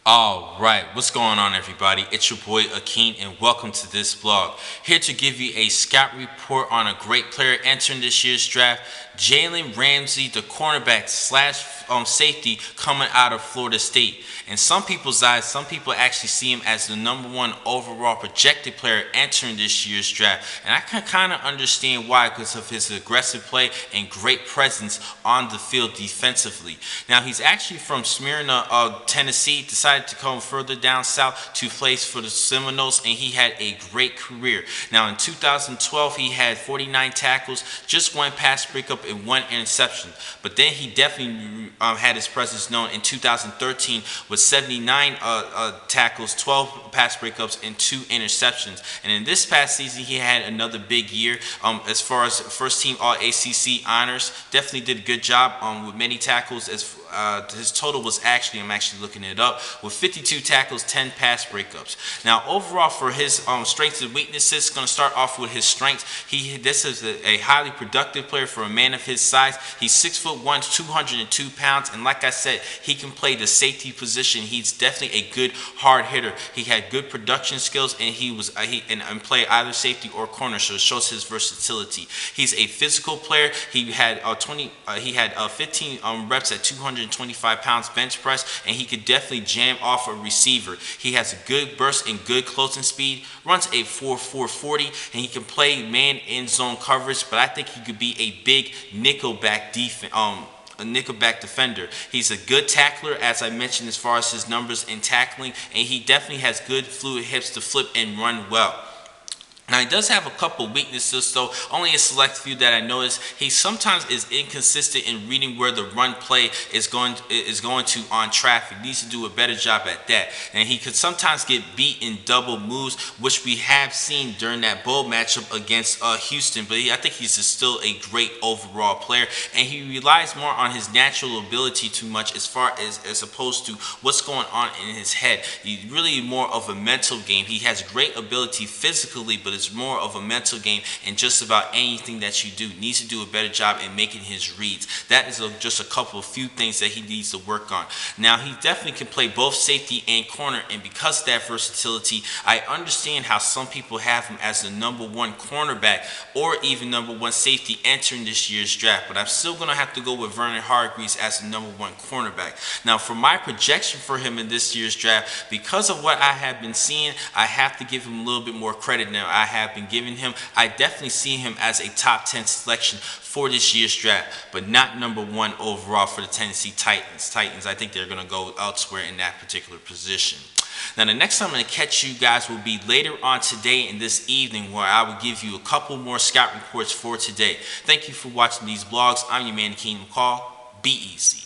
All right, what's going on, everybody? It's your boy Akeen, and welcome to this vlog. Here to give you a scout report on a great player entering this year's draft, Jalen Ramsey, the cornerback slash safety coming out of Florida State. In some people's eyes, some people actually see him as the #1 overall projected player entering this year's draft, and I can kind of understand why, because of his aggressive play and great presence on the field defensively. Now, he's actually from Smyrna, Tennessee. Decided to come further down south to play for the Seminoles, and he had a great career. Now, in 2012, he had 49 tackles, just one pass breakup, and one interception. But then he definitely had his presence known in 2013 with 79 tackles, 12 pass breakups, and 2 interceptions. And in this past season, he had another big year as far as first team All ACC honors. Definitely did a good job with many tackles. As his total was actually, I'm actually looking it up, with 52 tackles, 10 pass breakups. Now, overall, for his strengths and weaknesses, going to start off with his strengths. This is a highly productive player for a man of his size. He's 6'1", 202 pounds, and like I said, he can play the safety position. He's definitely a good hard hitter. He had good production skills, and he play either safety or corner, so it shows his versatility. He's a physical player. He had 15 reps at 225 pounds bench press, and he could definitely jam off a receiver. He has a good burst and good closing speed, runs a 4.40, and he can play man in zone coverage, but I think he could be a big nickelback defender. He's a good tackler, as I mentioned, as far as his numbers in tackling, and he definitely has good fluid hips to flip and run well. Now, he does have a couple weaknesses, though, only a select few that I noticed. He sometimes is inconsistent in reading where the run play is going to on traffic. He needs to do a better job at that. And he could sometimes get beat in double moves, which we have seen during that bowl matchup against Houston. But I think he's still a great overall player, and he relies more on his natural ability too much as opposed to what's going on in his head. He's really more of a mental game. He has great ability physically, but it's more of a mental game, and just about anything that you do needs to do a better job in making his reads. That is just a few things that he needs to work on. Now, he definitely can play both safety and corner, and because of that versatility, I understand how some people have him as the #1 cornerback or even #1 safety entering this year's draft, but I'm still going to have to go with Vernon Hargreaves as the #1 cornerback. Now, for my projection for him in this year's draft, because of what I have been seeing, I have to give him a little bit more credit now. I have been giving him. I definitely see him as a top 10 selection for this year's draft, but not #1 overall for the Tennessee Titans. I think they're going to go elsewhere in that particular position. Now, the next time I'm going to catch you guys will be later on today and this evening, where I will give you a couple more scout reports for today. Thank you for watching these vlogs. I'm your man, Keenan McCall. Be easy.